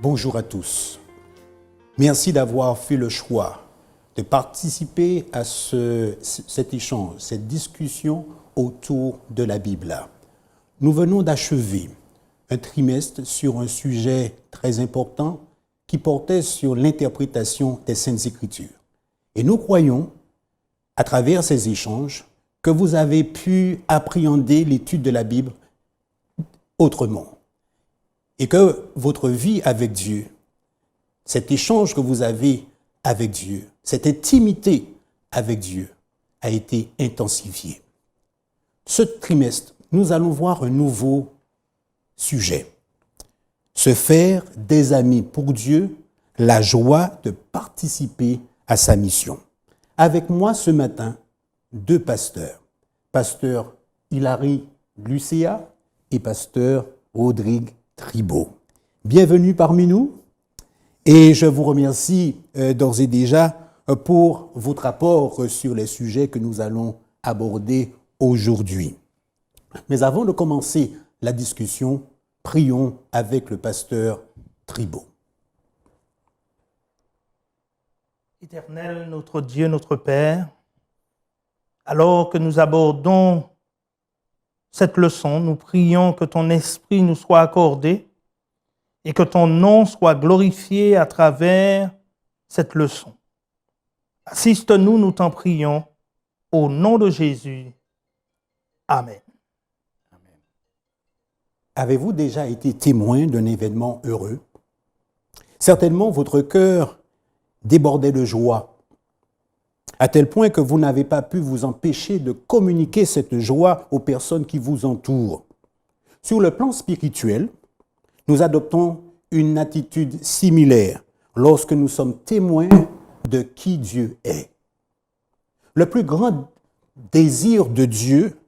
Bonjour à tous. Merci d'avoir fait le choix de participer à cet échange, cette discussion autour de la Bible. Nous venons d'achever un trimestre sur un sujet très important qui portait sur l'interprétation des Saintes Écritures. Et nous croyons, à travers ces échanges, que vous avez pu appréhender l'étude de la Bible autrement. Et que votre vie avec Dieu, cet échange que vous avez avec Dieu, cette intimité avec Dieu a été intensifiée. Ce trimestre, nous allons voir un nouveau sujet. Se faire des amis pour Dieu, la joie de participer à sa mission. Avec moi ce matin, deux pasteurs. Pasteur Hilary Lucéa et pasteur Rodrigue Tribault. Bienvenue parmi nous et je vous remercie d'ores et déjà pour votre apport sur les sujets que nous allons aborder aujourd'hui. Mais avant de commencer la discussion, prions avec le pasteur Tribault. Éternel, notre Dieu, notre Père, alors que nous abordons cette leçon, nous prions que ton esprit nous soit accordé et que ton nom soit glorifié à travers cette leçon. Assiste-nous, nous t'en prions, au nom de Jésus. Amen. Avez-vous déjà été témoin d'un événement heureux? Certainement, votre cœur débordait de joie, à tel point que vous n'avez pas pu vous empêcher de communiquer cette joie aux personnes qui vous entourent. Sur le plan spirituel, nous adoptons une attitude similaire lorsque nous sommes témoins de qui Dieu est. Le plus grand désir de Dieu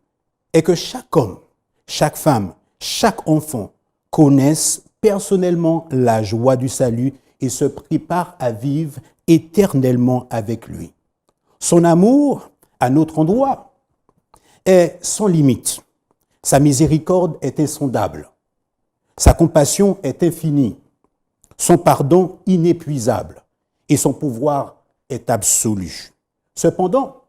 est que chaque homme, chaque femme, chaque enfant connaisse personnellement la joie du salut et se prépare à vivre éternellement avec lui. Son amour à notre endroit est sans limite. Sa miséricorde est insondable. Sa compassion est infinie. Son pardon inépuisable. Et son pouvoir est absolu. Cependant,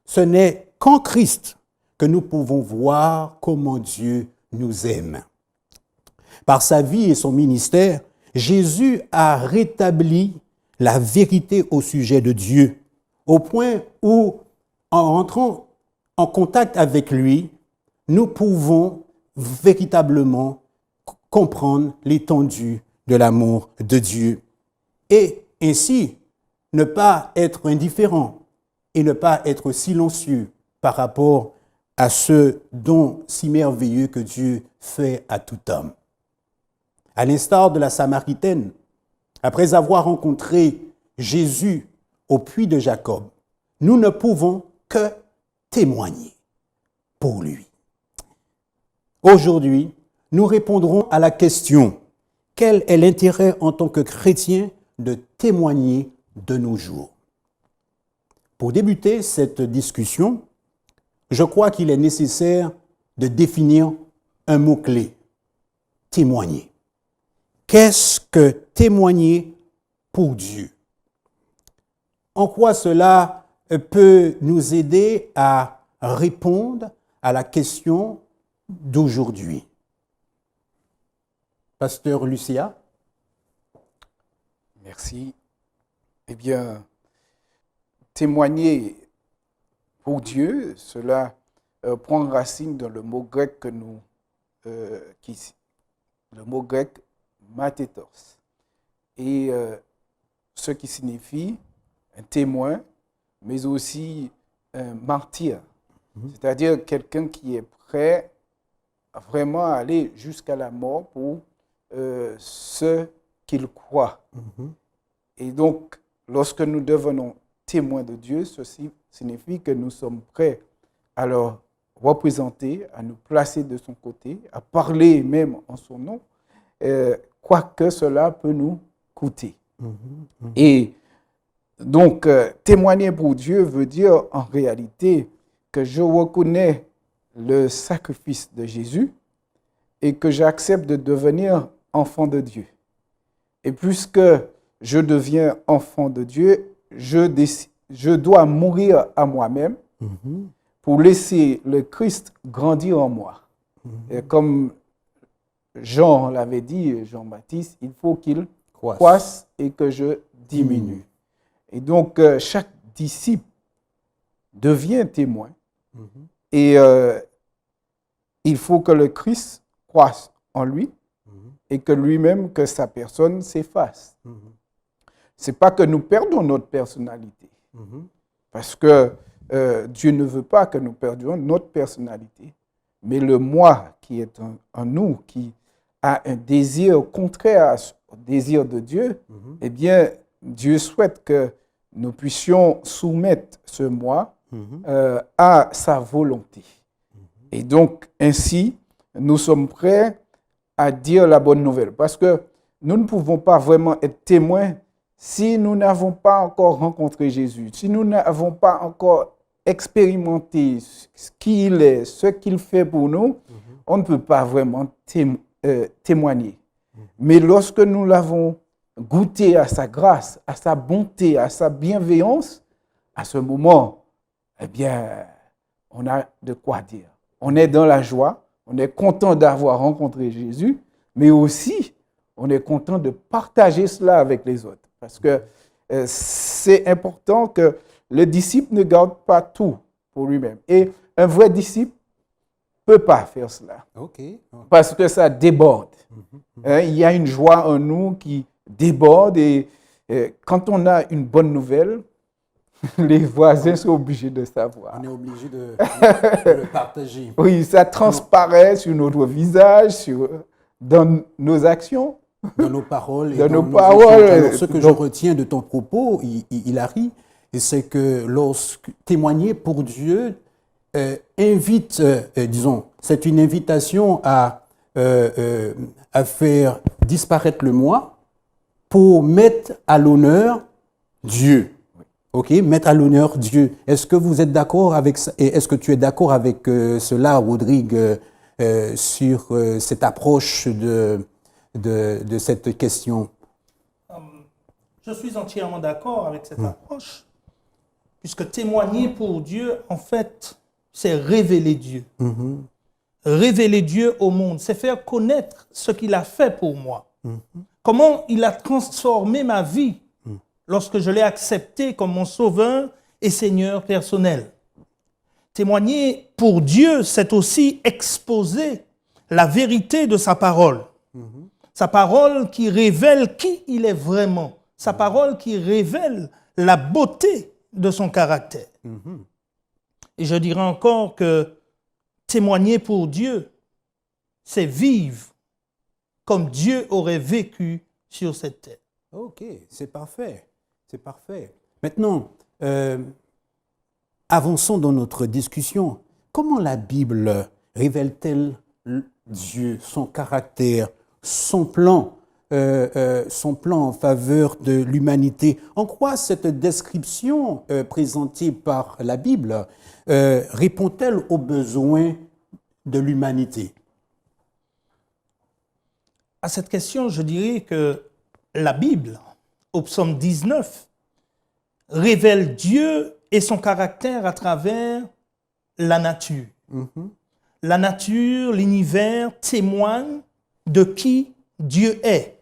ce n'est qu'en Christ que nous pouvons voir comment Dieu nous aime. Par sa vie et son ministère, Jésus a rétabli la vérité au sujet de Dieu, au point où, en rentrant en contact avec lui, nous pouvons véritablement comprendre l'étendue de l'amour de Dieu et ainsi ne pas être indifférent et ne pas être silencieux par rapport à ce don si merveilleux que Dieu fait à tout homme. À l'instar de la Samaritaine, après avoir rencontré Jésus au puits de Jacob, nous ne pouvons que témoigner pour lui. Aujourd'hui, nous répondrons à la question: quel est l'intérêt en tant que chrétien de témoigner de nos jours? Pour débuter cette discussion, je crois qu'il est nécessaire de définir un mot-clé: témoigner. Qu'est-ce que témoigner pour Dieu? En quoi cela peut nous aider à répondre à la question d'aujourd'hui? Pasteur Lucéa. Merci. Eh bien, témoigner pour Dieu, cela prend racine dans le mot grec le mot grec mathetos, et ce qui signifie un témoin, mais aussi un martyr, c'est-à-dire quelqu'un qui est prêt à vraiment aller jusqu'à la mort pour ce qu'il croit. Et donc, lorsque nous devenons témoins de Dieu, ceci signifie que nous sommes prêts à le représenter, à nous placer de son côté, à parler même en son nom, quoique cela peut nous coûter. Et donc, témoigner pour Dieu veut dire en réalité que je reconnais le sacrifice de Jésus et que j'accepte de devenir enfant de Dieu. Et puisque je deviens enfant de Dieu, je dois mourir à moi-même pour laisser le Christ grandir en moi. Et comme Jean l'avait dit, Jean-Baptiste, il faut qu'il croisse et que je diminue. Et donc, chaque disciple devient témoin. Et il faut que le Christ croisse en lui et que lui-même, que sa personne s'efface. Ce n'est pas que nous perdons notre personnalité. Parce que Dieu ne veut pas que nous perdions notre personnalité. Mais le moi qui est en nous, qui a un désir contraire au désir de Dieu, eh bien, Dieu souhaite que nous puissions soumettre ce moi à sa volonté. Et donc, ainsi, nous sommes prêts à dire la bonne nouvelle. Parce que nous ne pouvons pas vraiment être témoins si nous n'avons pas encore rencontré Jésus, si nous n'avons pas encore expérimenté qui il est, ce qu'il fait pour nous, on ne peut pas vraiment témoigner. Mais lorsque nous l'avons goûté à sa grâce, à sa bonté, à sa bienveillance, à ce moment, eh bien, on a de quoi dire. On est dans la joie, on est content d'avoir rencontré Jésus, mais aussi, on est content de partager cela avec les autres. Parce que c'est important que le disciple ne garde pas tout pour lui-même. Et un vrai disciple ne peut pas faire cela. Parce que ça déborde. Il y a une joie en nous qui déborde. Et quand on a une bonne nouvelle, les voisins sont obligés de savoir. On est obligé de le partager. Oui, ça transparaît sur notre visage, dans nos actions. Dans nos paroles. Dans nos paroles. Alors, ce que je retiens de ton propos, Hilary, c'est que lorsque témoigner pour Dieu invite, disons, c'est une invitation à faire disparaître le moi pour mettre à l'honneur Dieu. OK, mettre à l'honneur Dieu. Est-ce que vous êtes d'accord avec ça? Et est-ce que tu es d'accord avec cela, Rodrigue, sur cette approche de cette question? Je suis entièrement d'accord avec cette approche, puisque témoigner pour Dieu, en fait, c'est révéler Dieu. Révéler Dieu au monde, c'est faire connaître ce qu'il a fait pour moi. Comment il a transformé ma vie lorsque je l'ai accepté comme mon sauveur et Seigneur personnel. Témoigner pour Dieu, c'est aussi exposer la vérité de sa parole. Sa parole qui révèle qui il est vraiment. Sa parole qui révèle la beauté de son caractère. Et je dirais encore que témoigner pour Dieu, c'est vivre comme Dieu aurait vécu sur cette terre. OK, c'est parfait. C'est parfait. Maintenant, avançons dans notre discussion. Comment la Bible révèle-t-elle Dieu, son caractère, son plan en faveur de l'humanité? En quoi cette description présentée par la Bible répond-elle aux besoins de l'humanité? À cette question, je dirais que la Bible, au psaume 19, révèle Dieu et son caractère à travers la nature. La nature, l'univers témoignent de qui Dieu est.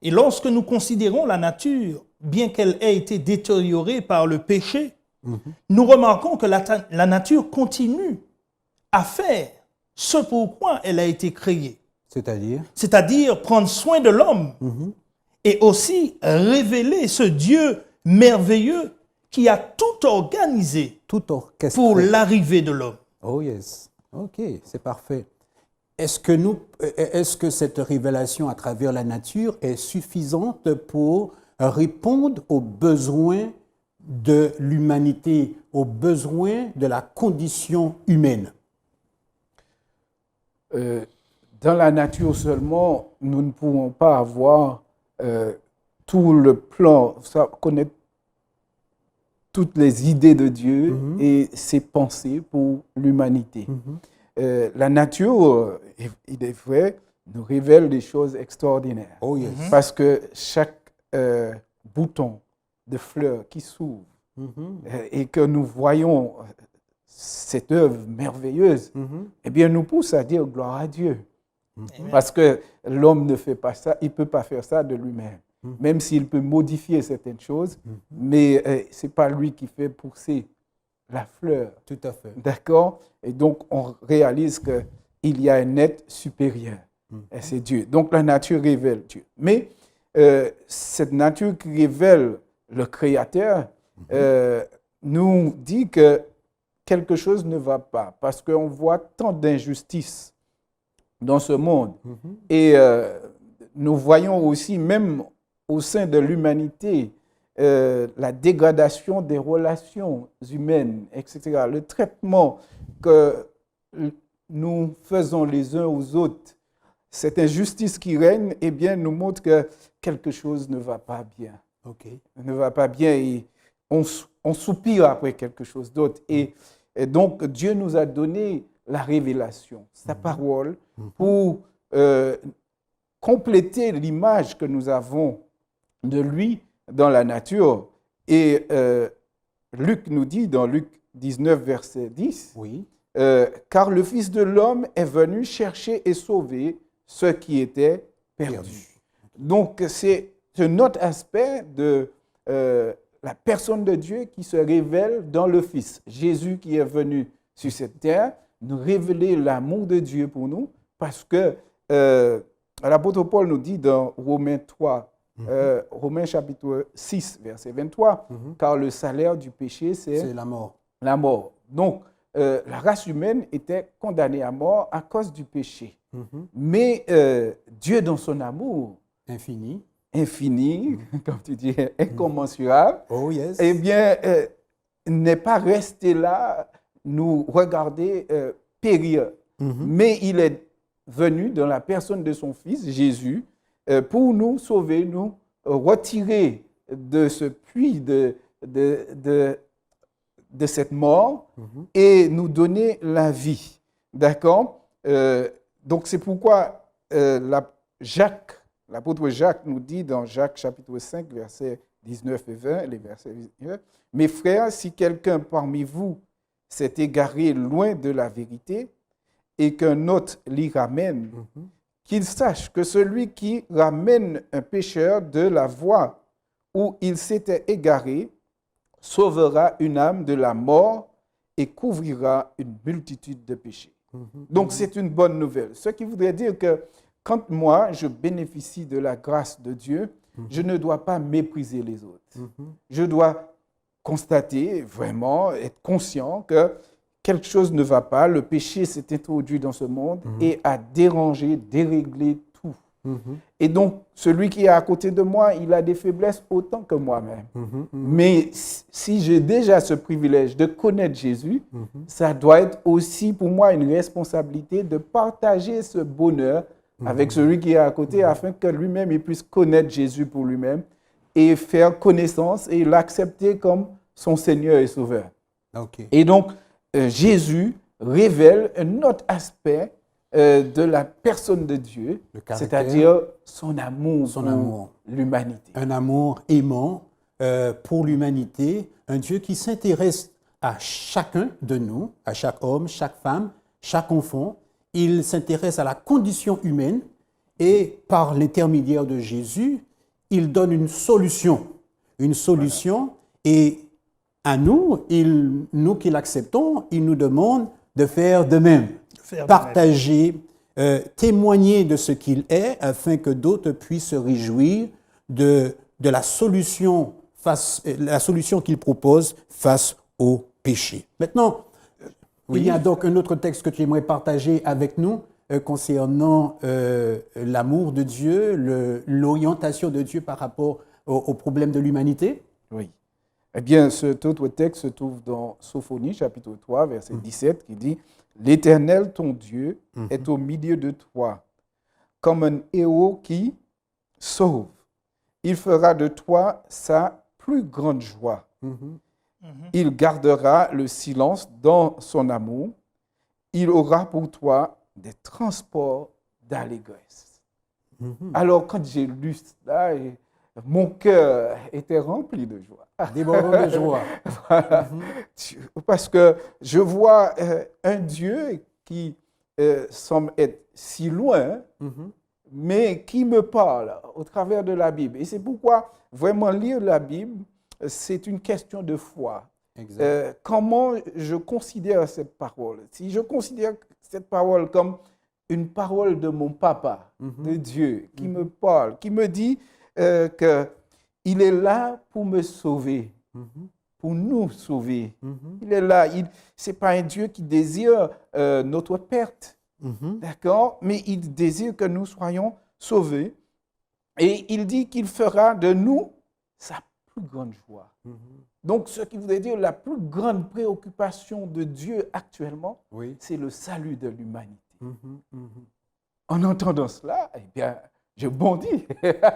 Et lorsque nous considérons la nature, bien qu'elle ait été détériorée par le péché, nous remarquons que la nature continue à faire ce pourquoi elle a été créée. C'est-à-dire prendre soin de l'homme et aussi révéler ce Dieu merveilleux qui a tout organisé pour l'arrivée de l'homme. Oh yes, ok, c'est parfait. Est-ce que cette révélation à travers la nature est suffisante pour répondre aux besoins de l'humanité, aux besoins de la condition humaine? Dans la nature seulement, nous ne pouvons pas avoir tout le plan, connaître toutes les idées de Dieu et ses pensées pour l'humanité. La nature, il est vrai, nous révèle des choses extraordinaires. Oh yes. Parce que chaque bouton de fleurs qui s'ouvre et que nous voyons cette œuvre merveilleuse, eh bien, nous pousse à dire gloire à Dieu. Parce que l'homme ne fait pas ça, il ne peut pas faire ça de lui-même. Même s'il peut modifier certaines choses, mais ce n'est pas lui qui fait pousser la fleur. Tout à fait. D'accord? Et donc, on réalise qu'il y a un être supérieur. Et c'est Dieu. Donc, la nature révèle Dieu. Mais cette nature qui révèle le Créateur nous dit que quelque chose ne va pas. Parce qu'on voit tant d'injustices dans ce monde. Et nous voyons aussi, même au sein de l'humanité, la dégradation des relations humaines, etc. Le traitement que nous faisons les uns aux autres, cette injustice qui règne, eh bien, nous montre que quelque chose ne va pas bien. Ne va pas bien et on soupire après quelque chose d'autre. Et donc, Dieu nous a donné la révélation, sa parole, pour compléter l'image que nous avons de lui dans la nature. Et Luc nous dit dans Luc 19, verset 10, car le Fils de l'homme est venu chercher et sauver ceux qui étaient perdus. Donc, c'est un autre aspect de la personne de Dieu qui se révèle dans le Fils. Jésus qui est venu sur cette terre, nous révéler l'amour de Dieu pour nous, parce que l'apôtre Paul nous dit dans Romains 3, Romains chapitre 6, verset 23, car le salaire du péché, c'est la mort. La mort. Donc, la race humaine était condamnée à mort à cause du péché. Mais Dieu, dans son amour infini, comme tu dis, incommensurable, eh bien, n'est pas resté là, nous regarder périr. Mais il est venu dans la personne de son Fils, Jésus, pour nous sauver, nous retirer de ce puits de cette mort et nous donner la vie. D'accord? Donc, c'est pourquoi l'apôtre Jacques nous dit dans Jacques chapitre 5, versets 19 et 20, les versets 19, « Mes frères, si quelqu'un parmi vous s'est égaré loin de la vérité et qu'un autre l'y ramène, qu'il sache que celui qui ramène un pécheur de la voie où il s'était égaré sauvera une âme de la mort et couvrira une multitude de péchés. » Donc, c'est une bonne nouvelle. Ce qui voudrait dire que quand moi, je bénéficie de la grâce de Dieu, je ne dois pas mépriser les autres. Je dois constater, vraiment, être conscient que quelque chose ne va pas. Le péché s'est introduit dans ce monde et a dérangé, déréglé tout. Et donc, celui qui est à côté de moi, il a des faiblesses autant que moi-même. Mais si j'ai déjà ce privilège de connaître Jésus, ça doit être aussi pour moi une responsabilité de partager ce bonheur avec celui qui est à côté afin que lui-même il puisse connaître Jésus pour lui-même et faire connaissance et l'accepter comme son Seigneur et Sauveur. Et donc, Jésus révèle un autre aspect de la personne de Dieu, c'est-à-dire son amour pour l'humanité. Un amour aimant pour l'humanité, un Dieu qui s'intéresse à chacun de nous, à chaque homme, chaque femme, chaque enfant. Il s'intéresse à la condition humaine et par l'intermédiaire de Jésus, il donne une solution. Une solution et à nous, nous qui l'acceptons, il nous demande de faire de même. Partager, témoigner de ce qu'il est afin que d'autres puissent se réjouir de la solution qu'il propose face au péché. Maintenant, il y a donc un autre texte que tu aimerais partager avec nous concernant l'amour de Dieu, l'orientation de Dieu par rapport au problème de l'humanité. Oui. Eh bien, cet autre texte se trouve dans Sophonie, chapitre 3, verset 17, qui dit « L'Éternel, ton Dieu, est au milieu de toi, comme un héros qui sauve. Il fera de toi sa plus grande joie. Il gardera le silence dans son amour. Il aura pour toi des transports d'allégresse. Mhm. Alors, quand j'ai lu cela, mon cœur était rempli de joie. Débordant de joie. Voilà. Parce que je vois un Dieu qui semble être si loin, Mhm. mais qui me parle au travers de la Bible. Et c'est pourquoi vraiment lire la Bible, c'est une question de foi. Exact. Comment je considère cette parole? Si je considère cette parole comme une parole de mon papa, de Dieu, qui me parle, qui me dit qu'il est là pour me sauver, Mhm. pour nous sauver. Mhm. Il est là. Ce n'est pas un Dieu qui désire notre perte, Mhm. d'accord? Mais il désire que nous soyons sauvés. Et il dit qu'il fera de nous sa plus grande joie. Mhm. Donc, ce qui voudrait dire la plus grande préoccupation de Dieu actuellement, Oui. c'est le salut de l'humanité. Mhm. Mhm. En entendant cela, eh bien, je bondis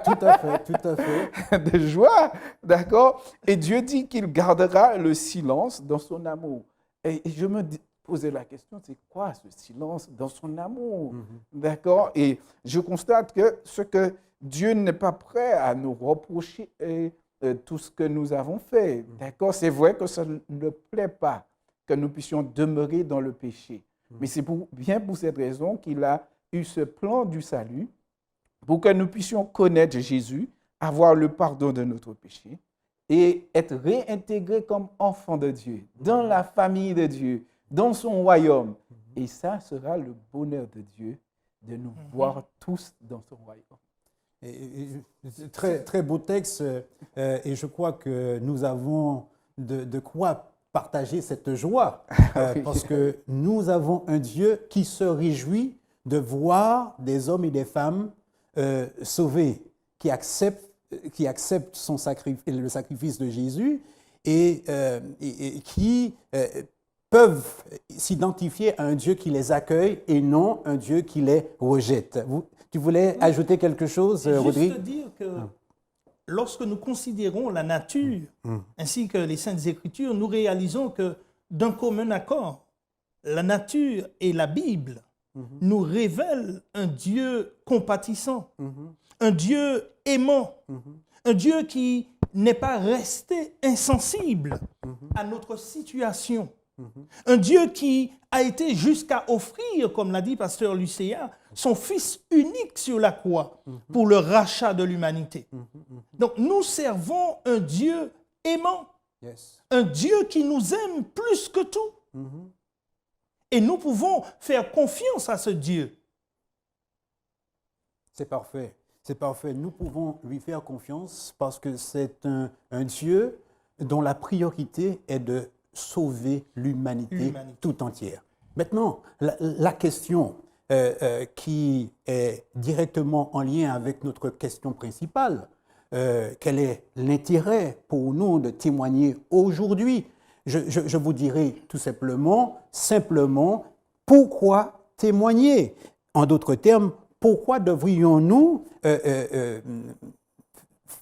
Tout à fait, tout à fait. de joie, d'accord? Et Dieu dit qu'il gardera le silence dans son amour. Et je me posais la question, c'est quoi ce silence dans son amour? D'accord? Et je constate que ce que Dieu n'est pas prêt à nous reprocher tout ce que nous avons fait. D'accord? C'est vrai que ça ne plaît pas que nous puissions demeurer dans le péché. Mais c'est bien pour cette raison qu'il a eu ce plan du salut pour que nous puissions connaître Jésus, avoir le pardon de notre péché et être réintégrés comme enfants de Dieu, dans la famille de Dieu, dans son royaume. Et ça sera le bonheur de Dieu, de nous voir tous dans son royaume. Très, très beau texte et je crois que nous avons de quoi partager cette joie Oui. parce que nous avons un Dieu qui se réjouit de voir des hommes et des femmes sauvés, qui acceptent son le sacrifice de Jésus et qui peuvent s'identifier à un Dieu qui les accueille et non un Dieu qui les rejette. Tu voulais ajouter quelque chose, Rodrigue? Juste dire que lorsque nous considérons la nature ainsi que les Saintes Écritures, nous réalisons que d'un commun accord, la nature et la Bible nous révèlent un Dieu compatissant, un Dieu aimant, un Dieu qui n'est pas resté insensible à notre situation, un Dieu qui a été jusqu'à offrir, comme l'a dit Pasteur Lucéa, son Fils unique sur la croix pour le rachat de l'humanité. Donc nous servons un Dieu aimant, Yes. un Dieu qui nous aime plus que tout. Et nous pouvons faire confiance à ce Dieu. C'est parfait. C'est parfait. Nous pouvons lui faire confiance parce que c'est un Dieu dont la priorité est de sauver l'humanité tout entière. Maintenant, la question qui est directement en lien avec notre question principale, quel est l'intérêt pour nous de témoigner aujourd'hui? Je vous dirai tout simplement, pourquoi témoigner? En d'autres termes, pourquoi devrions-nous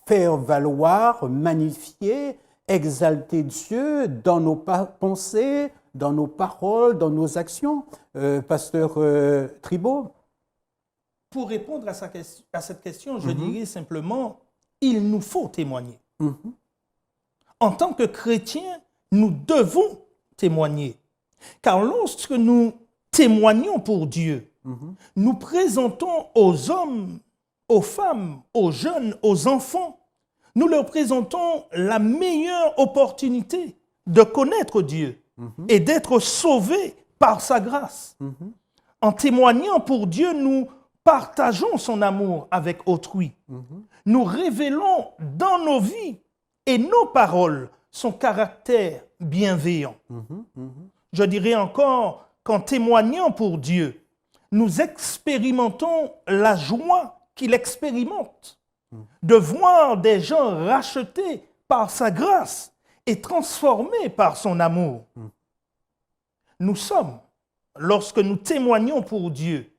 faire valoir, magnifier, exalter Dieu dans nos pensées, dans nos paroles, dans nos actions? Pasteur Tribault? Pour répondre à cette question, je dirais simplement, il nous faut témoigner. En tant que chrétiens, nous devons témoigner. Car lorsque nous témoignons pour Dieu, nous présentons aux hommes, aux femmes, aux jeunes, aux enfants, nous leur présentons la meilleure opportunité de connaître Dieu et d'être sauvés par sa grâce. En témoignant pour Dieu, nous partageons son amour avec autrui. Nous révélons dans nos vies et nos paroles son caractère bienveillant. Je dirais encore qu'en témoignant pour Dieu, nous expérimentons la joie qu'il expérimente de voir des gens rachetés par sa grâce et transformés par son amour. Nous sommes, lorsque nous témoignons pour Dieu,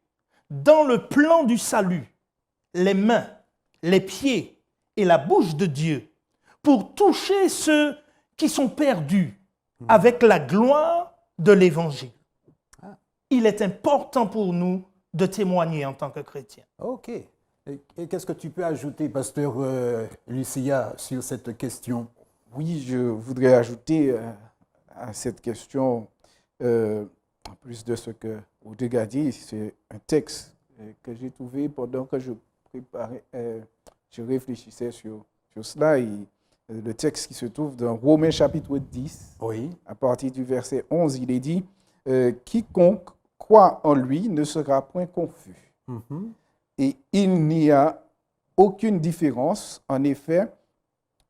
dans le plan du salut, les mains, les pieds et la bouche de Dieu pour toucher ceux qui sont perdus avec la gloire de l'Évangile. Il est important pour nous de témoigner en tant que chrétien. OK. Et qu'est-ce que tu peux ajouter, pasteur Lucia, sur cette question? Oui, je voudrais ajouter à cette question, en plus de ce que Rodrigue a dit, c'est un texte que j'ai trouvé pendant que je préparais, je réfléchissais sur cela. Et le texte qui se trouve dans Romains chapitre 10, Oui. à partir du verset 11, il est dit « Quiconque croit en lui ne sera point confus. Mhm. Et il n'y a aucune différence, en effet,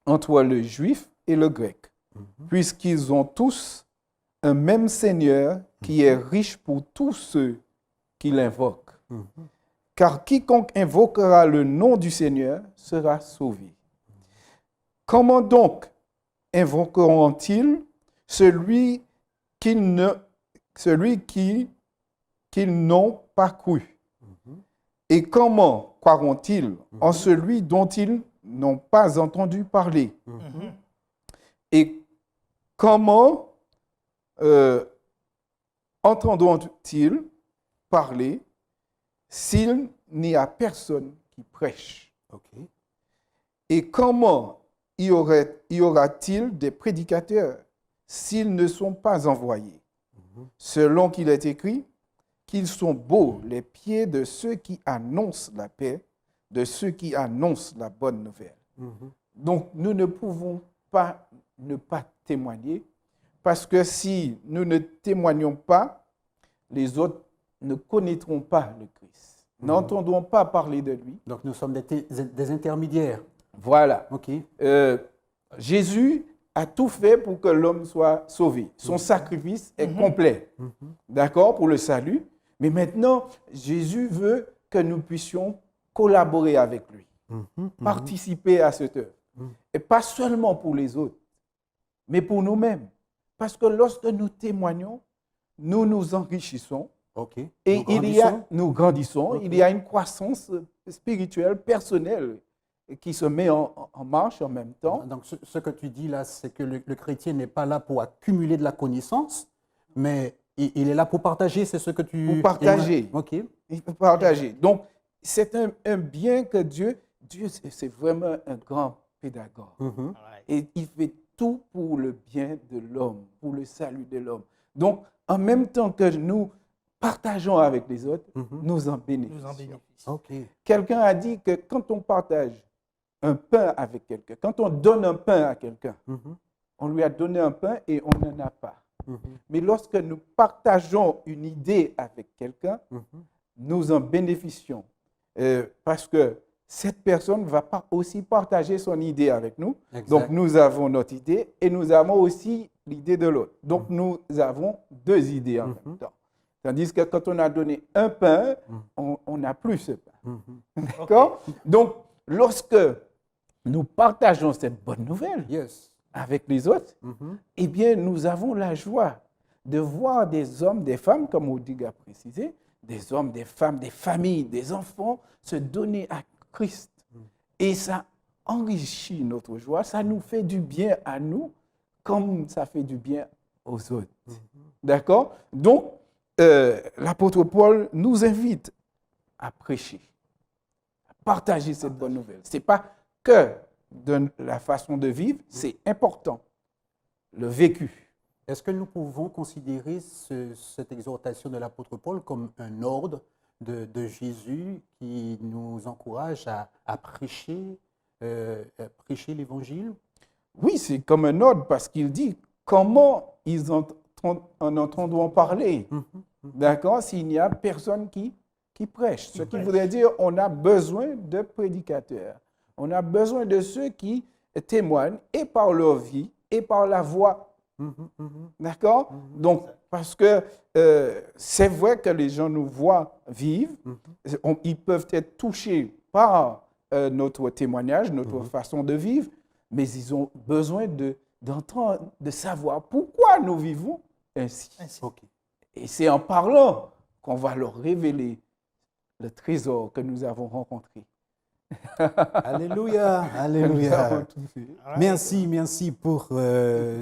entre le juif et le grec, puisqu'ils ont tous un même Seigneur qui est riche pour tous ceux qui l'invoquent. Car quiconque invoquera le nom du Seigneur sera sauvé. Comment donc invoqueront-ils celui qu'ils n'ont pas cru? Et comment croiront-ils en celui dont ils n'ont pas entendu parler? Et comment entendront-ils parler s'il n'y a personne qui prêche? OK. Et comment y aura-t-il des prédicateurs s'ils ne sont pas envoyés? Selon qu'il est écrit, qu'ils sont beaux les pieds de ceux qui annoncent la paix, de ceux qui annoncent la bonne nouvelle. Donc, nous ne pouvons pas ne pas témoigner, parce que si nous ne témoignons pas, les autres ne connaîtront pas le Christ, n'entendront pas parler de lui. Donc nous sommes des intermédiaires. Voilà. OK. Jésus a tout fait pour que l'homme soit sauvé. Son sacrifice est complet, d'accord, pour le salut. Mais maintenant, Jésus veut que nous puissions collaborer avec lui, participer à cette œuvre. Et pas seulement pour les autres, mais pour nous-mêmes. Parce que lorsque nous témoignons, nous nous enrichissons. OK. Et nous grandissons. Okay. Il y a une croissance spirituelle, personnelle, qui se met en marche en même temps. Donc ce que tu dis là, c'est que le chrétien n'est pas là pour accumuler de la connaissance, mais il est là pour partager, c'est ce que tu... Pour partager. OK. Il faut partager. Donc, c'est un bien que Dieu, c'est vraiment un grand pédagogue. Et il fait tout pour le bien de l'homme, pour le salut de l'homme. Donc, en même temps que nous partageons avec les autres, nous en bénéficions. Okay. Quelqu'un a dit que quand on partage un pain avec quelqu'un, quand on donne un pain à quelqu'un, on lui a donné un pain et on n'en a pas. Mais lorsque nous partageons une idée avec quelqu'un, nous en bénéficions. Parce que cette personne va pas aussi partager son idée avec nous. Exact. Donc, nous avons notre idée et nous avons aussi l'idée de l'autre. Donc, nous avons deux idées en même temps. Tandis que quand on a donné un pain, on n'a plus ce pain. D'accord? Donc, lorsque nous partageons cette bonne nouvelle avec les autres, eh bien, nous avons la joie de voir des hommes, des femmes, comme Rodrigue a précisé, des hommes, des femmes, des familles, des enfants se donner à Christ. Et ça enrichit notre joie, ça nous fait du bien à nous, comme ça fait du bien aux autres. D'accord? Donc, l'apôtre Paul nous invite à prêcher, à partager cette bonne nouvelle. Ce n'est pas que de la façon de vivre, c'est important, le vécu. Est-ce que nous pouvons considérer cette exhortation de l'apôtre Paul comme un ordre de Jésus qui nous encourage à prêcher l'évangile? Oui, c'est comme un ordre parce qu'il dit comment ils en entendront parler. D'accord? S'il n'y a personne qui prêche. Ce qui voudrait dire on a besoin de prédicateurs. On a besoin de ceux qui témoignent et par leur vie et par la voix. D'accord? Donc, parce que c'est vrai que les gens nous voient vivre, ils peuvent être touchés par notre témoignage, notre façon de vivre, mais ils ont besoin d'entendre, de savoir pourquoi nous vivons ainsi. Okay. Et c'est en parlant qu'on va leur révéler le trésor que nous avons rencontré. Alléluia, alléluia. Merci pour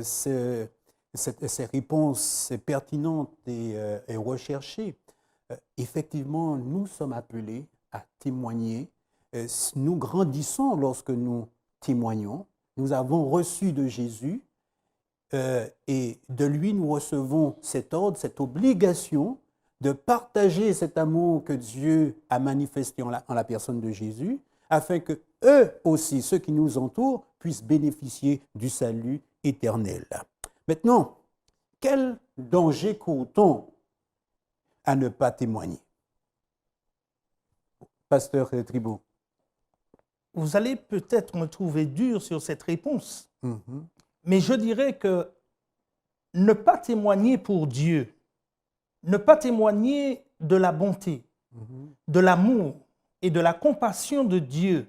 ces réponses pertinentes et recherchées. Effectivement, nous sommes appelés à témoigner. Nous grandissons lorsque nous témoignons. Nous avons reçu de Jésus et de lui, nous recevons cet ordre, cette obligation de partager cet amour que Dieu a manifesté en la personne de Jésus, afin que eux aussi, ceux qui nous entourent, puissent bénéficier du salut éternel. Maintenant, quel danger court-on à ne pas témoigner? Pasteur Tribault. Vous allez peut-être me trouver dur sur cette réponse, mais je dirais que ne pas témoigner pour Dieu, ne pas témoigner de la bonté, de l'amour et de la compassion de Dieu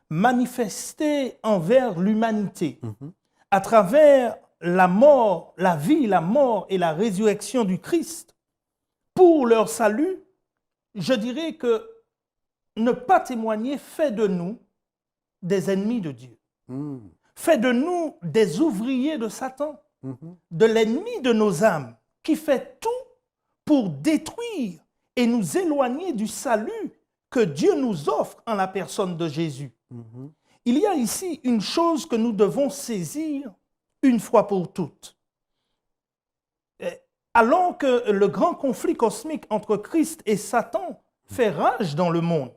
manifestée envers l'humanité à travers la mort, la vie, la mort et la résurrection du Christ pour leur salut, je dirais que ne pas témoigner fait de nous des ennemis de Dieu, fait de nous des ouvriers de Satan, de l'ennemi de nos âmes, qui fait tout pour détruire et nous éloigner du salut que Dieu nous offre en la personne de Jésus. Il y a ici une chose que nous devons saisir une fois pour toutes. Alors que le grand conflit cosmique entre Christ et Satan fait rage dans le monde,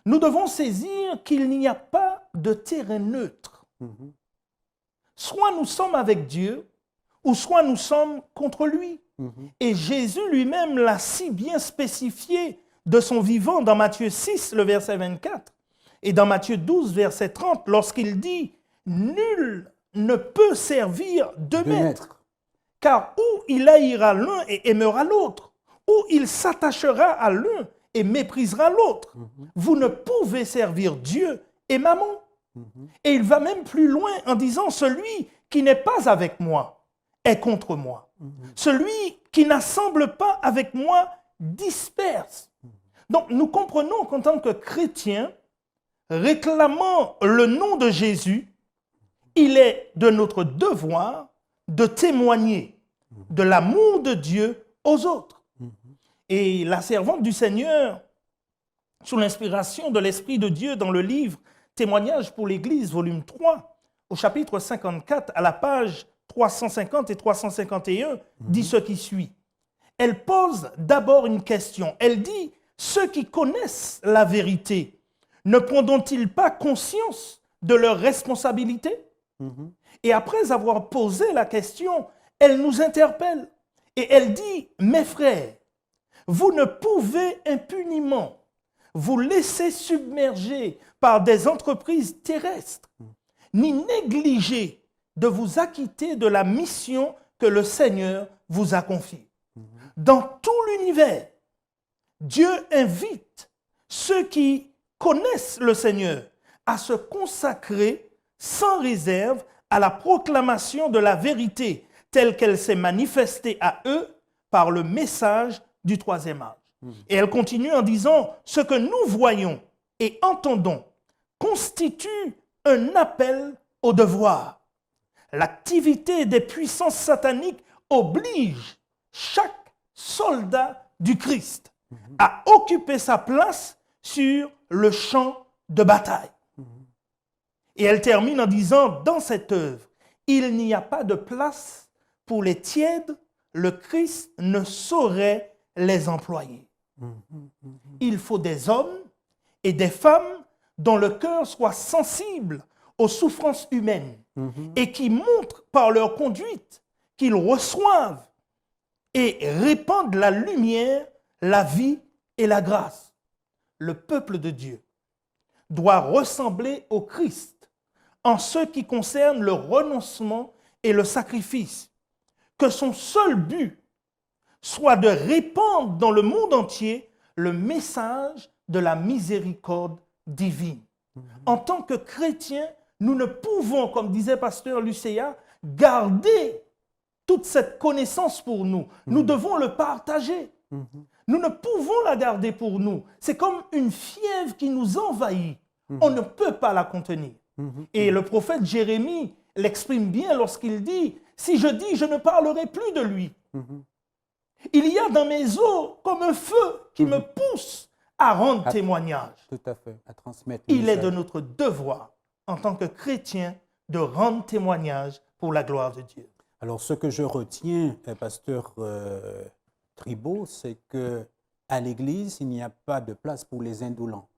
nous devons saisir qu'il n'y a pas de terrain neutre. Soit nous sommes avec Dieu, ou soit nous sommes contre lui. Et Jésus lui-même l'a si bien spécifié de son vivant dans Matthieu 6, le verset 24, et dans Matthieu 12, verset 30, lorsqu'il dit « Nul ne peut servir deux maîtres, car ou il haïra l'un et aimera l'autre, ou il s'attachera à l'un et méprisera l'autre. Vous ne pouvez servir Dieu et Mammon. » Et il va même plus loin en disant « Celui qui n'est pas avec moi est contre moi. Celui qui n'assemble pas avec moi disperse. » Donc nous comprenons qu'en tant que chrétiens, réclamant le nom de Jésus, il est de notre devoir de témoigner de l'amour de Dieu aux autres. Et la servante du Seigneur, sous l'inspiration de l'Esprit de Dieu dans le livre Témoignages pour l'Église, volume 3, au chapitre 54, à la page 350 et 351, dit ce qui suit. Elle pose d'abord une question. Elle dit, ceux qui connaissent la vérité, ne prendront-ils pas conscience de leurs responsabilités? Et après avoir posé la question, elle nous interpelle et elle dit, mes frères, vous ne pouvez impunément vous laisser submerger par des entreprises terrestres, ni négliger de vous acquitter de la mission que le Seigneur vous a confiée. Dans tout l'univers, Dieu invite ceux qui connaissent le Seigneur à se consacrer sans réserve à la proclamation de la vérité telle qu'elle s'est manifestée à eux par le message du troisième âge. Et elle continue en disant, ce que nous voyons et entendons constitue un appel au devoir. L'activité des puissances sataniques oblige chaque soldat du Christ à occuper sa place sur le champ de bataille. Et elle termine en disant, dans cette œuvre, il n'y a pas de place pour les tièdes, le Christ ne saurait les employer. Il faut des hommes et des femmes dont le cœur soit sensible aux souffrances humaines et qui montrent par leur conduite qu'ils reçoivent et répandent la lumière, la vie et la grâce. Le peuple de Dieu doit ressembler au Christ en ce qui concerne le renoncement et le sacrifice, que son seul but soit de répandre dans le monde entier le message de la miséricorde divine. En tant que chrétiens, nous ne pouvons, comme disait pasteur Lucéa, garder toute cette connaissance pour nous. Nous devons le partager. Nous ne pouvons la garder pour nous. C'est comme une fièvre qui nous envahit. On ne peut pas la contenir. Et le prophète Jérémie l'exprime bien lorsqu'il dit, si je dis, je ne parlerai plus de lui. Il y a dans mes os comme un feu qui me pousse à rendre témoignage. Tout à fait, à transmettre. le Il est de message. notre devoir, en tant que chrétien, de rendre témoignage pour la gloire de Dieu. Alors, ce que je retiens, pasteur Tribault, c'est que à l'Église, il n'y a pas de place pour les indolents.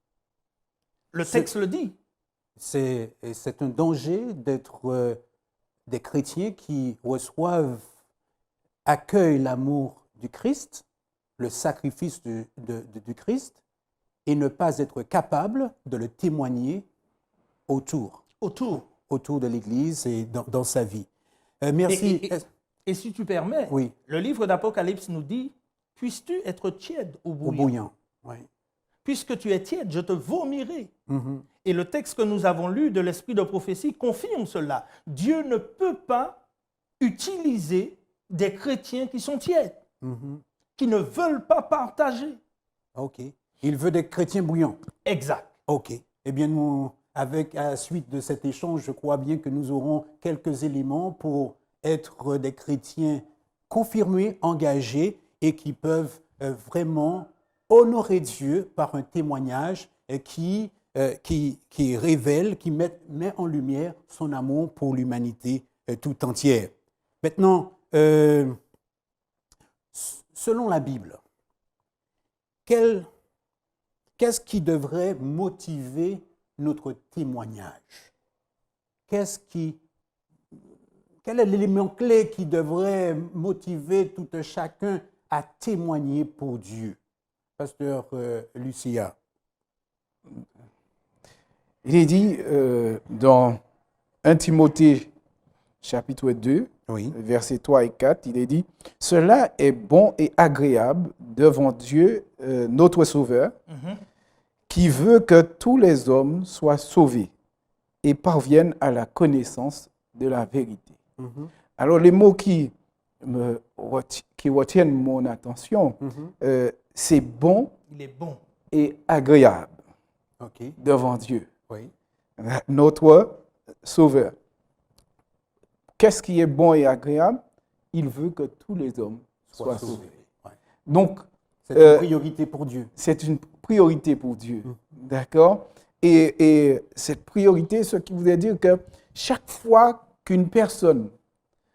Le texte le dit. C'est un danger d'être des chrétiens qui reçoivent, accueillent l'amour du Christ, le sacrifice du Christ, et ne pas être capable de le témoigner autour de l'Église et dans sa vie. Merci. Et si tu permets, Oui. le livre d'Apocalypse nous dit, puisses-tu être tiède ou Au bouillant? bouillant. Oui. Puisque tu es tiède, je te vomirai. Mhm. Et le texte que nous avons lu de l'esprit de prophétie confirme cela. Dieu ne peut pas utiliser des chrétiens qui sont tièdes, Mhm. qui ne veulent pas partager. OK. Il veut des chrétiens bouillants. Exact. OK. Eh bien, nous, avec à la suite de cet échange, je crois bien que nous aurons quelques éléments pour être des chrétiens confirmés, engagés et qui peuvent vraiment honorer Dieu par un témoignage qui révèle, qui met en lumière son amour pour l'humanité tout entière. Maintenant, selon la Bible, qu'est-ce qui devrait motiver notre témoignage? Quel est l'élément clé qui devrait motiver tout un chacun à témoigner pour Dieu? Pasteur Lucia. Il est dit dans 1 Timothée chapitre 2, Oui. versets 3 et 4, il est dit « Cela est bon et agréable devant Dieu, notre Sauveur, qui veut que tous les hommes soient sauvés et parviennent à la connaissance de la vérité. Mhm. Alors, les mots qui retiennent mon attention, c'est bon Il est bon. et agréable OK. devant Dieu, Oui. notre Sauveur. Qu'est-ce qui est bon et agréable? Il veut que tous les hommes soient sauvés. Ouais. Donc, C'est une priorité pour Dieu. c'est une priorité pour Dieu. D'accord? Et cette priorité, ce qui voudrait dire que chaque fois qu'une personne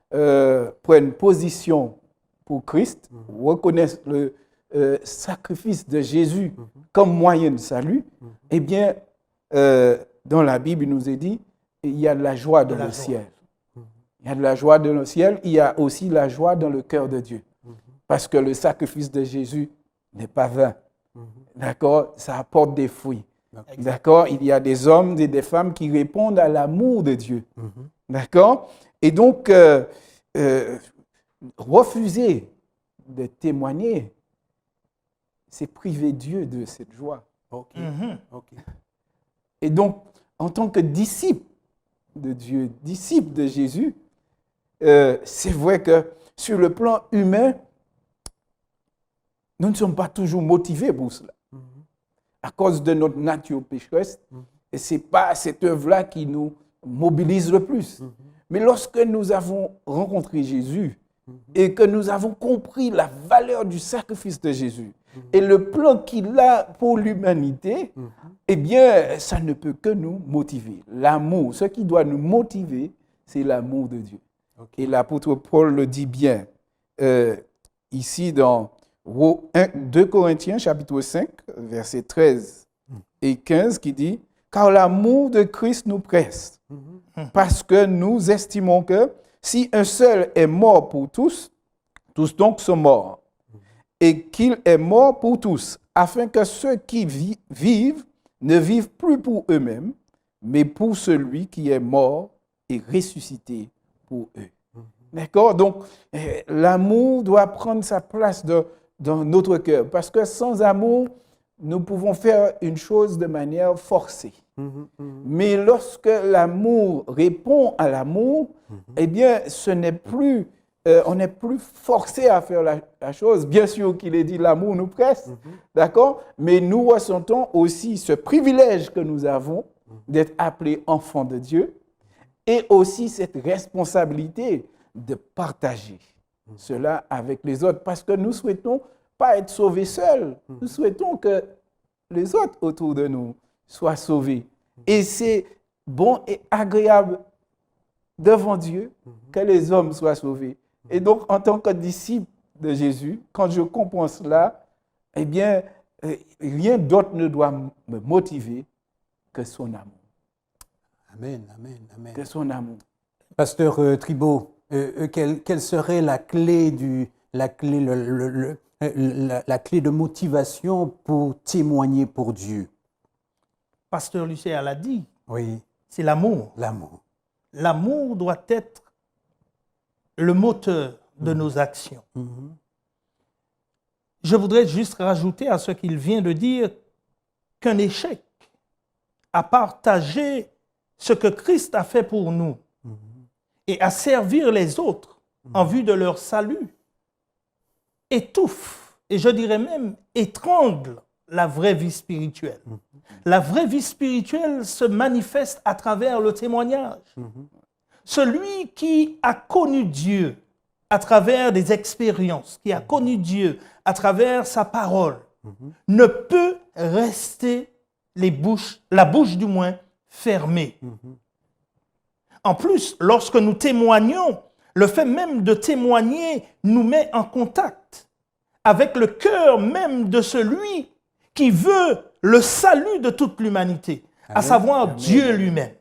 prenne position pour Christ, reconnaisse le sacrifice de Jésus comme moyen de salut, eh bien, dans la Bible, il nous est dit, il y a de la joie dans le ciel. Il y a de la joie dans le ciel, il y a aussi la joie dans le cœur de Dieu. Parce que le sacrifice de Jésus n'est pas vain. D'accord? Ça apporte des fruits. D'accord? Il y a des hommes et des femmes qui répondent à l'amour de Dieu. D'accord? Et donc, refuser de témoigner, c'est priver Dieu de cette joie. OK. OK. Et donc, en tant que disciple de Dieu, disciple de Jésus, c'est vrai que sur le plan humain, nous ne sommes pas toujours motivés pour cela. À cause de notre nature pécheresse, et ce n'est pas cette œuvre-là qui nous mobilise le plus. Mais lorsque nous avons rencontré Jésus et que nous avons compris la valeur du sacrifice de Jésus et le plan qu'il a pour l'humanité, eh bien, ça ne peut que nous motiver. L'amour, ce qui doit nous motiver, c'est l'amour de Dieu. Et l'apôtre Paul le dit bien ici dans 2 Corinthiens chapitre 5, versets 13 et 15, qui dit « Car l'amour de Christ nous presse, parce que nous estimons que si un seul est mort pour tous, tous donc sont morts, et qu'il est mort pour tous, afin que ceux qui vivent ne vivent plus pour eux-mêmes, mais pour celui qui est mort et ressuscité pour eux. » D'accord? Donc, l'amour doit prendre sa place dans notre cœur, parce que sans amour, nous pouvons faire une chose de manière forcée. Mais lorsque l'amour répond à l'amour, eh bien, on n'est plus forcé à faire la chose. Bien sûr qu'il est dit l'amour nous presse, d'accord? Mais nous ressentons aussi ce privilège que nous avons d'être appelés enfants de Dieu et aussi cette responsabilité de partager cela avec les autres, parce que nous souhaitons pas être sauvés seuls. Nous souhaitons que les autres autour de nous soient sauvés. Et c'est bon et agréable devant Dieu que les hommes soient sauvés. Et donc, en tant que disciple de Jésus, quand je comprends cela, eh bien, rien d'autre ne doit me motiver que son amour. Amen, amen, amen. Que son amour. Pasteur Tribault, quelle serait la clé la clé de motivation pour témoigner pour Dieu? Pasteur Lucien l'a dit, Oui, c'est l'amour. l'amour. L'amour doit être le moteur de nos actions. Je voudrais juste rajouter à ce qu'il vient de dire qu'un échec à partager ce que Christ a fait pour nous et à servir les autres en vue de leur salut étouffe, et je dirais même étrangle la vraie vie spirituelle. La vraie vie spirituelle se manifeste à travers le témoignage. Celui qui a connu Dieu à travers des expériences, qui a connu Dieu à travers sa parole, ne peut rester la bouche du moins fermée. En plus, lorsque nous témoignons, le fait même de témoigner nous met en contact avec le cœur même de celui qui veut le salut de toute l'humanité, à savoir Dieu lui-même.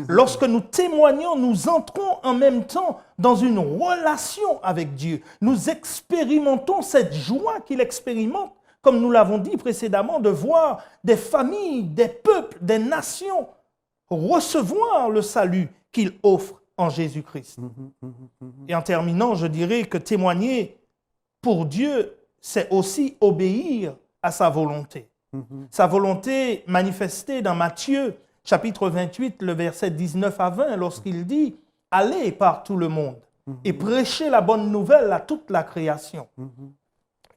Lorsque nous témoignons, nous entrons en même temps dans une relation avec Dieu. Nous expérimentons cette joie qu'il expérimente, comme nous l'avons dit précédemment, de voir des familles, des peuples, des nations recevoir le salut qu'il offre en Jésus-Christ. Et en terminant, je dirais que témoigner pour Dieu, c'est aussi obéir à sa volonté. Sa volonté manifestée dans Matthieu, chapitre 28, le verset 19 à 20, lorsqu'il dit « Allez par tout le monde et prêchez la bonne nouvelle à toute la création.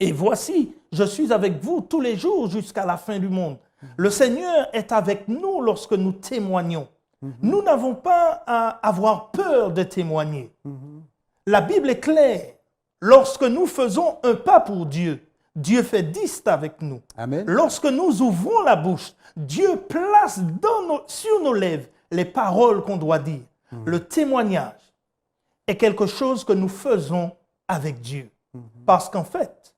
Et voici, je suis avec vous tous les jours jusqu'à la fin du monde. » Le Seigneur est avec nous lorsque nous témoignons. Nous n'avons pas à avoir peur de témoigner. La Bible est claire. Lorsque nous faisons un pas pour Dieu, Dieu fait 10 avec nous. Amen. Lorsque nous ouvrons la bouche, Dieu place sur nos lèvres les paroles qu'on doit dire. Le témoignage est quelque chose que nous faisons avec Dieu. Parce qu'en fait,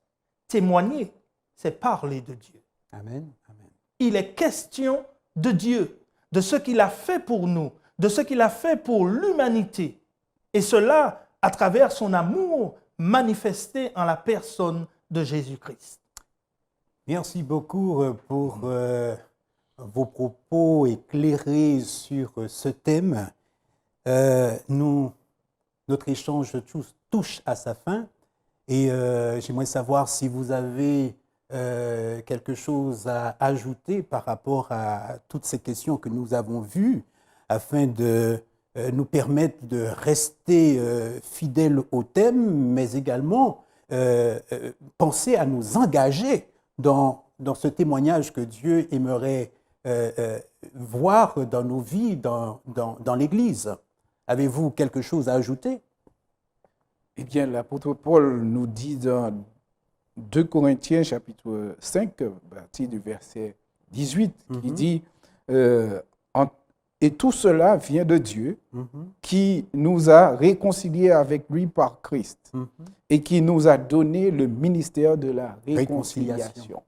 témoigner, c'est parler de Dieu. Amen. Amen. Il est question de Dieu, de ce qu'il a fait pour nous, de ce qu'il a fait pour l'humanité. Et cela à travers son amour manifesté en la personne de Jésus-Christ. Merci beaucoup pour vos propos éclairés sur ce thème. Notre échange touche à sa fin et j'aimerais savoir si vous avez quelque chose à ajouter par rapport à toutes ces questions que nous avons vues afin de nous permettre de rester fidèles au thème, mais également penser à nous engager dans ce témoignage que Dieu aimerait voir dans nos vies, dans l'Église. Avez-vous quelque chose à ajouter? Eh bien, l'apôtre Paul nous dit dans 2 Corinthiens, chapitre 5, à partir du verset 18, il dit et tout cela vient de Dieu qui nous a réconciliés avec lui par Christ et qui nous a donné le ministère de la réconciliation.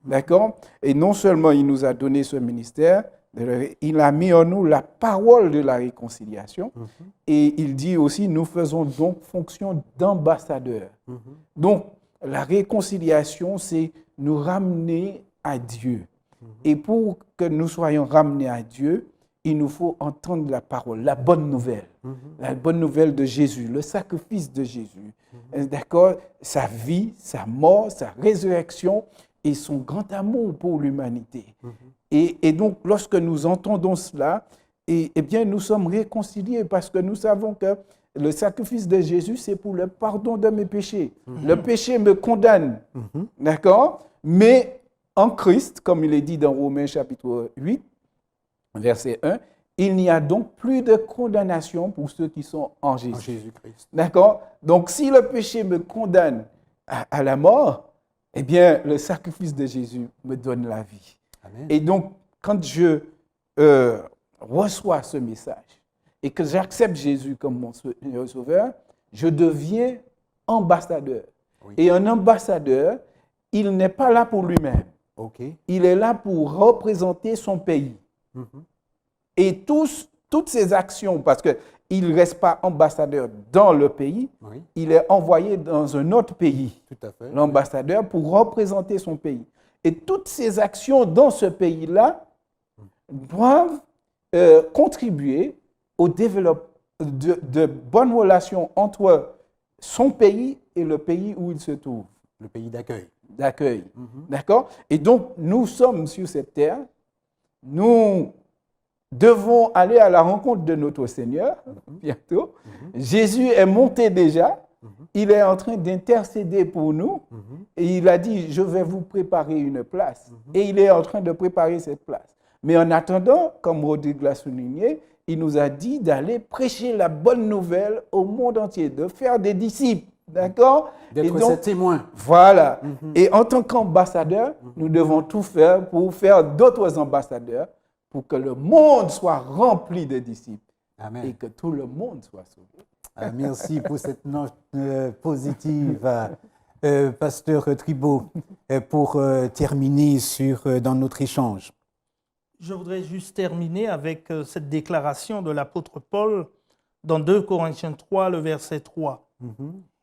D'accord? Et non seulement il nous a donné ce ministère, il a mis en nous la parole de la réconciliation et il dit aussi nous faisons donc fonction d'ambassadeurs. Donc la réconciliation, c'est nous ramener à Dieu. Et pour que nous soyons ramenés à Dieu, il nous faut entendre la parole, la bonne nouvelle. La bonne nouvelle de Jésus, le sacrifice de Jésus. D'accord? Sa vie, sa mort, sa résurrection et son grand amour pour l'humanité. Et donc, lorsque nous entendons cela, eh bien, nous sommes réconciliés parce que nous savons que le sacrifice de Jésus, c'est pour le pardon de mes péchés. Le péché me condamne. D'accord? Mais en Christ, comme il est dit dans Romains chapitre 8, verset 1, il n'y a donc plus de condamnation pour ceux qui sont en Jésus. Jésus-Christ. D'accord? Donc, si le péché me condamne à la mort, eh bien, le sacrifice de Jésus me donne la vie. Amen. Et donc, quand je reçois ce message et que j'accepte Jésus comme mon sauveur, je deviens ambassadeur. Oui. Et un ambassadeur, il n'est pas là pour lui-même. OK. Il est là pour représenter son pays. Mhm. Et toutes ces actions, parce qu'il ne reste pas ambassadeur dans le pays, Oui, il est envoyé dans un autre pays, tout à fait. l'ambassadeur, pour représenter son pays. Et toutes ces actions dans ce pays-là doivent contribuer au développement de bonnes relations entre son pays et le pays où il se trouve, Le pays d'accueil. d'accueil. D'accord? Et donc, nous sommes sur cette terre, nous devons aller à la rencontre de notre Seigneur bientôt. Jésus est monté déjà, il est en train d'intercéder pour nous et il a dit, je vais vous préparer une place. Et il est en train de préparer cette place. Mais en attendant, comme Rodrigue l'a souligné, il nous a dit d'aller prêcher la bonne nouvelle au monde entier, de faire des disciples. D'accord? Et D'être donc, ses témoins. voilà. Et en tant qu'ambassadeur, nous devons tout faire pour faire d'autres ambassadeurs pour que le monde soit rempli de disciples Amen. et que tout le monde soit sauvé. Merci pour cette note positive, Pasteur Tribault, pour terminer dans notre échange. Je voudrais juste terminer avec cette déclaration de l'apôtre Paul dans 2 Corinthiens 3, le verset 3.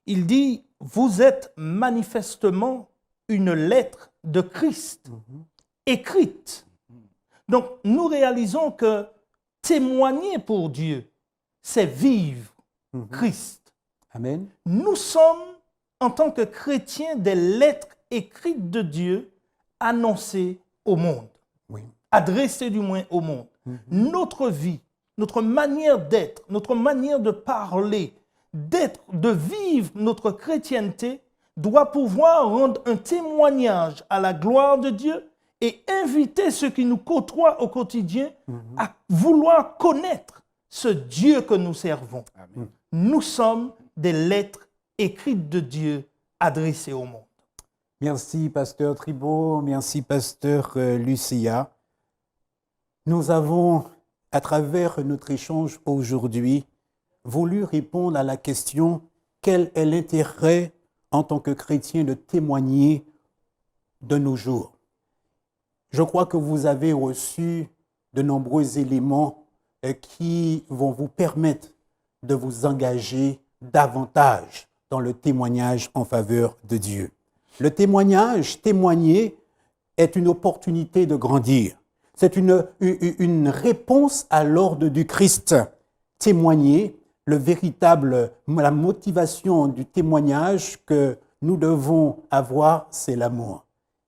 Il dit, « Vous êtes manifestement une lettre de Christ, écrite. » Donc, nous réalisons que témoigner pour Dieu, c'est vivre Christ. Amen. Nous sommes, en tant que chrétiens, des lettres écrites de Dieu annoncées au monde, Oui. adressées du moins au monde. Notre vie, notre manière d'être, notre manière de parler, de vivre notre chrétienté doit pouvoir rendre un témoignage à la gloire de Dieu et inviter ceux qui nous côtoient au quotidien à vouloir connaître ce Dieu que nous servons. Amen. Nous sommes des lettres écrites de Dieu adressées au monde. Merci, Pasteur Tribault. Merci, Pasteur Lucia. Nous avons, à travers notre échange aujourd'hui, voulu répondre à la question « Quel est l'intérêt en tant que chrétien de témoigner de nos jours ?» Je crois que vous avez reçu de nombreux éléments qui vont vous permettre de vous engager davantage dans le témoignage en faveur de Dieu. Le témoignage, témoigner, est une opportunité de grandir. C'est une réponse à l'ordre du Christ. Témoigner, la motivation du témoignage que nous devons avoir, c'est l'amour.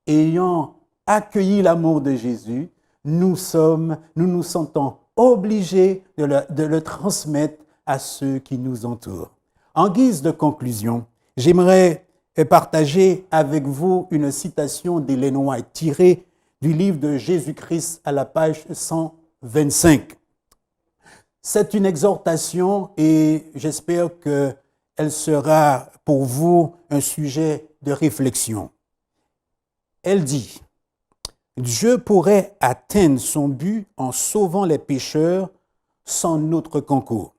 Ayant accueilli l'amour de Jésus, nous nous sentons obligés de le transmettre à ceux qui nous entourent. En guise de conclusion, j'aimerais partager avec vous une citation d'Ellen White tirée du livre de Jésus-Christ à la page 125. C'est une exhortation et j'espère qu'elle sera pour vous un sujet de réflexion. Elle dit, « Dieu pourrait atteindre son but en sauvant les pécheurs sans notre concours.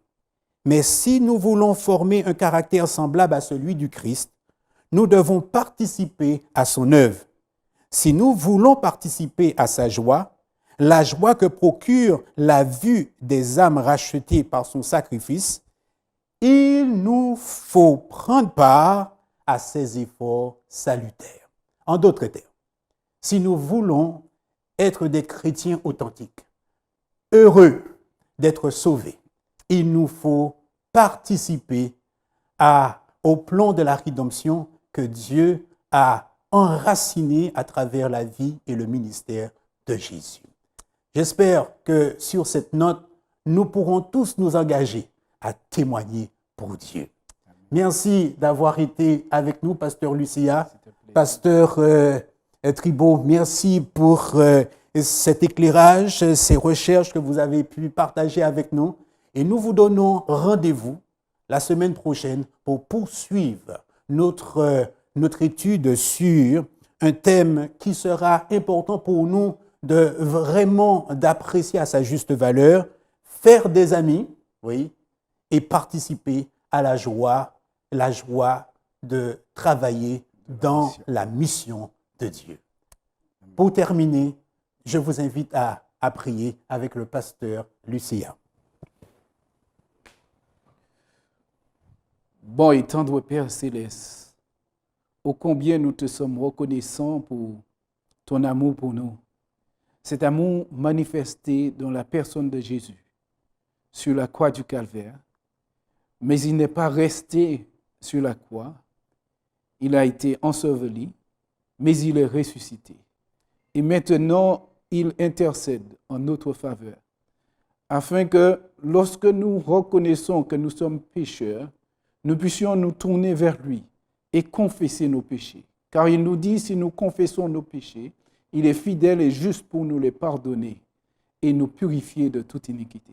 Mais si nous voulons former un caractère semblable à celui du Christ, nous devons participer à son œuvre. Si nous voulons participer à sa joie, la joie que procure la vue des âmes rachetées par son sacrifice, il nous faut prendre part à ses efforts salutaires. » En d'autres termes, si nous voulons être des chrétiens authentiques, heureux d'être sauvés, il nous faut participer au plan de la rédemption que Dieu a enraciné à travers la vie et le ministère de Jésus. J'espère que sur cette note, nous pourrons tous nous engager à témoigner pour Dieu. Merci d'avoir été avec nous, Pasteur Lucia, Pasteur Tribault. Merci pour cet éclairage, ces recherches que vous avez pu partager avec nous. Et nous vous donnons rendez-vous la semaine prochaine pour poursuivre notre notre étude sur un thème qui sera important pour nous de vraiment d'apprécier à sa juste valeur, faire des amis, oui, et participer à la joie de travailler dans la mission de Dieu. Pour terminer, je vous invite à prier avec le pasteur Lucia. Bon et tendre Père Céleste, ô combien nous te sommes reconnaissants pour ton amour pour nous. Cet amour manifesté dans la personne de Jésus sur la croix du Calvaire, mais il n'est pas resté sur la croix, il a été enseveli, mais il est ressuscité. Et maintenant, il intercède en notre faveur, afin que lorsque nous reconnaissons que nous sommes pécheurs, nous puissions nous tourner vers lui et confesser nos péchés. Car il nous dit, si nous confessons nos péchés, il est fidèle et juste pour nous les pardonner et nous purifier de toute iniquité.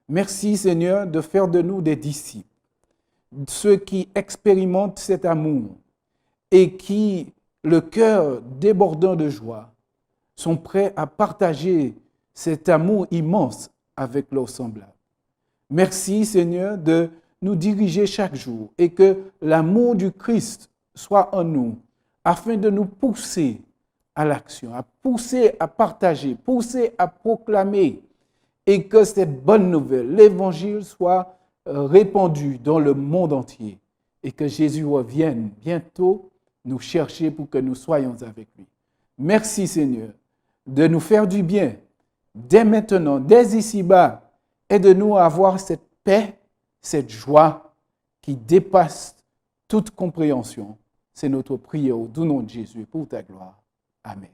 Merci Seigneur de faire de nous des disciples, ceux qui expérimentent cet amour et qui, le cœur débordant de joie, sont prêts à partager cet amour immense avec leurs semblables. Merci Seigneur de nous diriger chaque jour et que l'amour du Christ soit en nous afin de nous pousser à l'action, à pousser à partager, pousser à proclamer et que cette bonne nouvelle, l'évangile soit répandu dans le monde entier et que Jésus revienne bientôt nous chercher pour que nous soyons avec lui. Merci Seigneur de nous faire du bien dès maintenant, dès ici-bas, et de nous avoir cette paix, cette joie qui dépasse toute compréhension. C'est notre prière au nom de Jésus pour ta gloire. Amen.